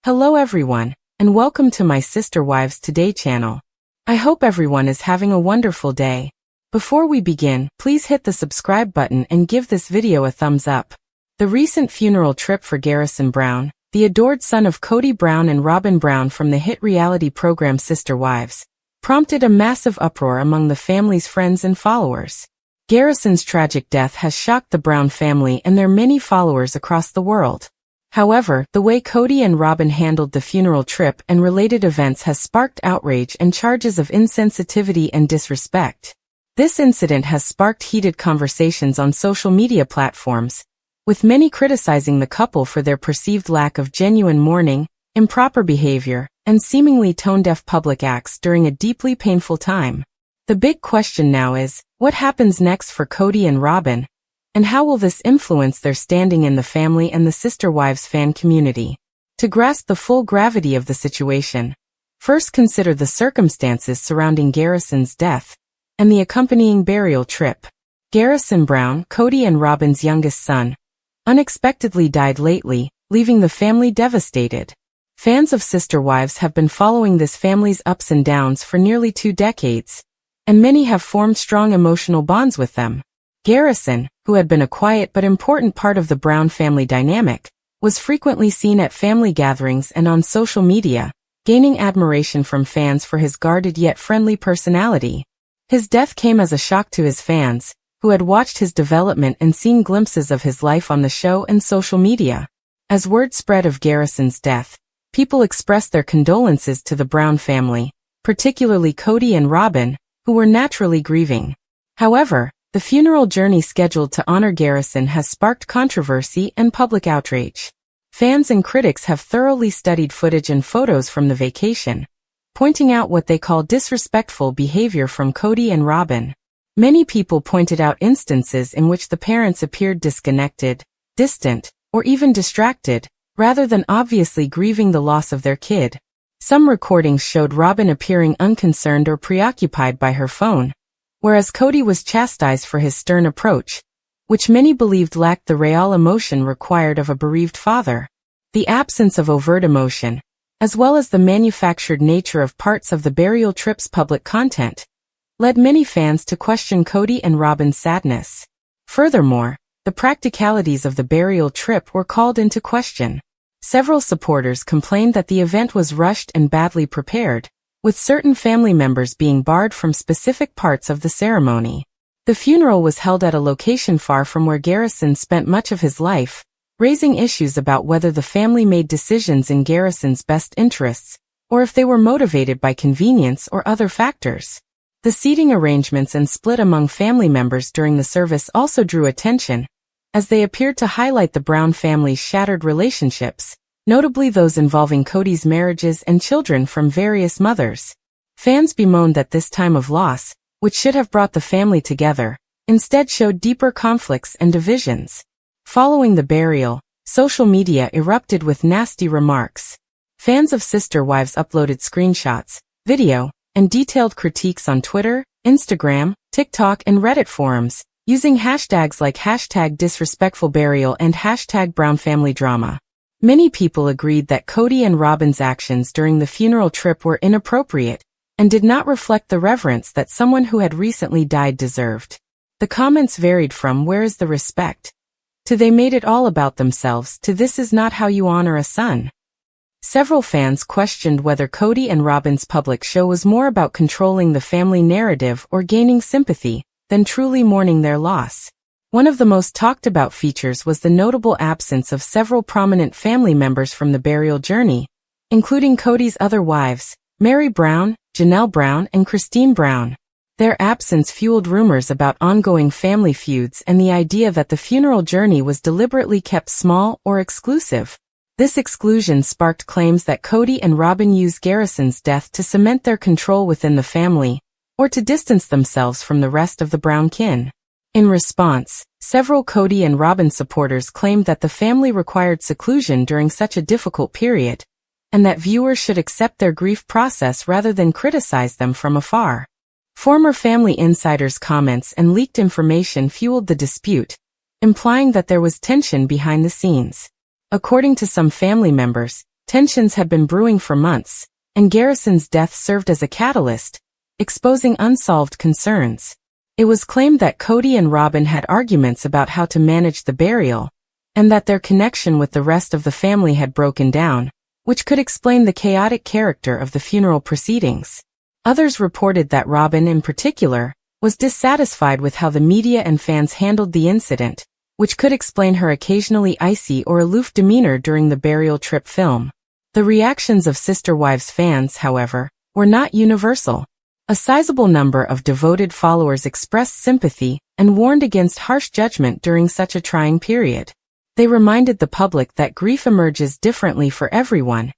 Hello everyone, and welcome to my Sister Wives Today channel. I hope everyone is having a wonderful day. Before we begin, please hit the subscribe button and give this video a thumbs up. The recent funeral trip for Garrison Brown, the adored son of Kody Brown and Robyn Brown from the hit reality program Sister Wives, prompted a massive uproar among the family's friends and followers. Garrison's tragic death has shocked the Brown family and their many followers across the world. However, the way Kody and Robyn handled the funeral trip and related events has sparked outrage and charges of insensitivity and disrespect. This incident has sparked heated conversations on social media platforms, with many criticizing the couple for their perceived lack of genuine mourning, improper behavior, and seemingly tone-deaf public acts during a deeply painful time. The big question now is, what happens next for Kody and Robyn? And how will this influence their standing in the family and the Sister Wives fan community? To grasp the full gravity of the situation, first consider the circumstances surrounding Garrison's death and the accompanying burial trip. Garrison Brown, Kody and Robyn's youngest son, unexpectedly died lately, leaving the family devastated. Fans of Sister Wives have been following this family's ups and downs for nearly 2 decades, and many have formed strong emotional bonds with them. Garrison, who had been a quiet but important part of the Brown family dynamic, was frequently seen at family gatherings and on social media, gaining admiration from fans for his guarded yet friendly personality. His death came as a shock to his fans, who had watched his development and seen glimpses of his life on the show and social media. As word spread of Garrison's death, people expressed their condolences to the Brown family, particularly Kody and Robyn, who were naturally grieving. However, the funeral journey scheduled to honor Garrison has sparked controversy and public outrage. Fans and critics have thoroughly studied footage and photos from the vacation, pointing out what they call disrespectful behavior from Kody and Robyn. Many people pointed out instances in which the parents appeared disconnected, distant, or even distracted, rather than obviously grieving the loss of their kid. Some recordings showed Robyn appearing unconcerned or preoccupied by her phone, whereas Kody was chastised for his stern approach, which many believed lacked the real emotion required of a bereaved father. The absence of overt emotion, as well as the manufactured nature of parts of the burial trip's public content, led many fans to question Kody and Robyn's sadness. Furthermore, the practicalities of the burial trip were called into question. Several supporters complained that the event was rushed and badly prepared, with certain family members being barred from specific parts of the ceremony. The funeral was held at a location far from where Garrison spent much of his life, raising issues about whether the family made decisions in Garrison's best interests, or if they were motivated by convenience or other factors. The seating arrangements and split among family members during the service also drew attention, as they appeared to highlight the Brown family's shattered relationships, notably those involving Kody's marriages and children from various mothers. Fans bemoaned that this time of loss, which should have brought the family together, instead showed deeper conflicts and divisions. Following the burial, social media erupted with nasty remarks. Fans of Sister Wives uploaded screenshots, video, and detailed critiques on Twitter, Instagram, TikTok, and Reddit forums, using hashtags like #disrespectfulburial and #BrownFamilyDrama. Many people agreed that Kody and Robyn's actions during the funeral trip were inappropriate and did not reflect the reverence that someone who had recently died deserved. The comments varied from "where is the respect?" to "they made it all about themselves" to "this is not how you honor a son." Several fans questioned whether Kody and Robyn's public show was more about controlling the family narrative or gaining sympathy than truly mourning their loss. One of the most talked about features was the notable absence of several prominent family members from the burial journey, including Kody's other wives, Mary Brown, Janelle Brown, and Christine Brown. Their absence fueled rumors about ongoing family feuds and the idea that the funeral journey was deliberately kept small or exclusive. This exclusion sparked claims that Kody and Robyn used Garrison's death to cement their control within the family, or to distance themselves from the rest of the Brown kin. In response, several Kody and Robyn supporters claimed that the family required seclusion during such a difficult period, and that viewers should accept their grief process rather than criticize them from afar. Former family insiders' comments and leaked information fueled the dispute, implying that there was tension behind the scenes. According to some family members, Tensions had been brewing for months, and Garrison's death served as a catalyst, exposing unsolved concerns. It was claimed that Kody and Robyn had arguments about how to manage the burial, and that their connection with the rest of the family had broken down, which could explain the chaotic character of the funeral proceedings. Others reported that Robyn in particular was dissatisfied with how the media and fans handled the incident, which could explain her occasionally icy or aloof demeanor during the burial trip film. The reactions of Sister Wives fans, however, were not universal. A sizable number of devoted followers expressed sympathy and warned against harsh judgment during such a trying period. They reminded the public that grief emerges differently for everyone,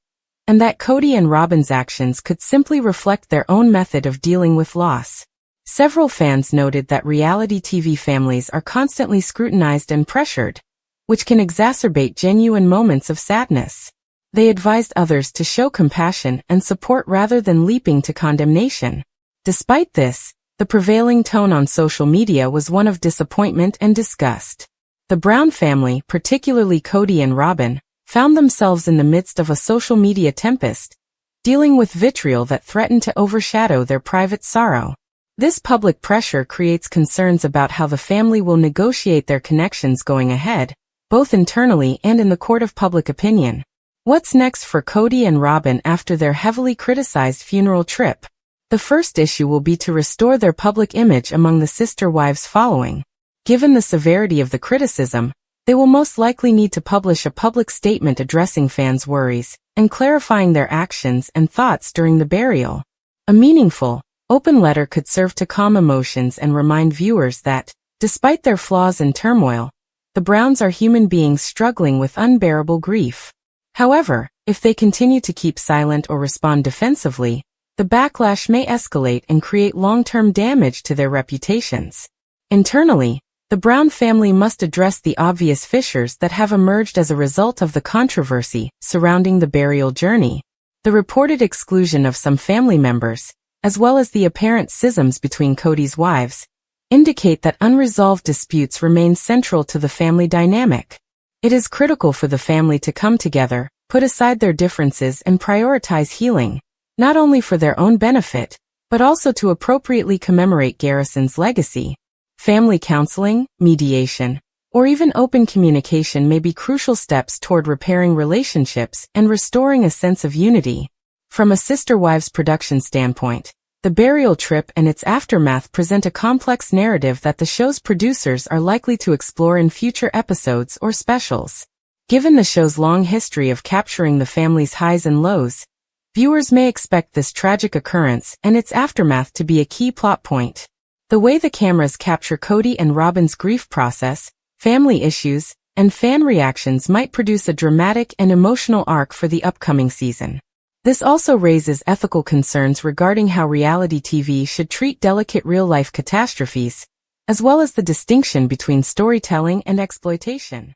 and that Kody and Robyn's actions could simply reflect their own method of dealing with loss. Several fans noted that reality TV families are constantly scrutinized and pressured, which can exacerbate genuine moments of sadness. They advised others to show compassion and support rather than leaping to condemnation. Despite this, the prevailing tone on social media was one of disappointment and disgust. The Brown family, particularly Kody and Robyn, found themselves in the midst of a social media tempest, dealing with vitriol that threatened to overshadow their private sorrow. This public pressure creates concerns about how the family will negotiate their connections going ahead, both internally and in the court of public opinion. What's next for Kody and Robyn after their heavily criticized funeral trip? The first issue will be to restore their public image among the sister wives following. Given the severity of the criticism, they will most likely need to publish a public statement addressing fans' worries and clarifying their actions and thoughts during the burial. A meaningful, open letter could serve to calm emotions and remind viewers that, despite their flaws and turmoil, the Browns are human beings struggling with unbearable grief. However, if they continue to keep silent or respond defensively, the backlash may escalate and create long-term damage to their reputations. Internally, the Brown family must address the obvious fissures that have emerged as a result of the controversy surrounding the burial journey. The reported exclusion of some family members, as well as the apparent schisms between Kody's wives, indicate that unresolved disputes remain central to the family dynamic. It is critical for the family to come together, put aside their differences and prioritize healing, not only for their own benefit, but also to appropriately commemorate Garrison's legacy. Family counseling, mediation, or even open communication may be crucial steps toward repairing relationships and restoring a sense of unity. From a Sister Wives production standpoint, the burial trip and its aftermath present a complex narrative that the show's producers are likely to explore in future episodes or specials. Given the show's long history of capturing the family's highs and lows, viewers may expect this tragic occurrence and its aftermath to be a key plot point. The way the cameras capture Kody and Robyn's grief process, family issues, and fan reactions might produce a dramatic and emotional arc for the upcoming season. This also raises ethical concerns regarding how reality TV should treat delicate real-life catastrophes, as well as the distinction between storytelling and exploitation.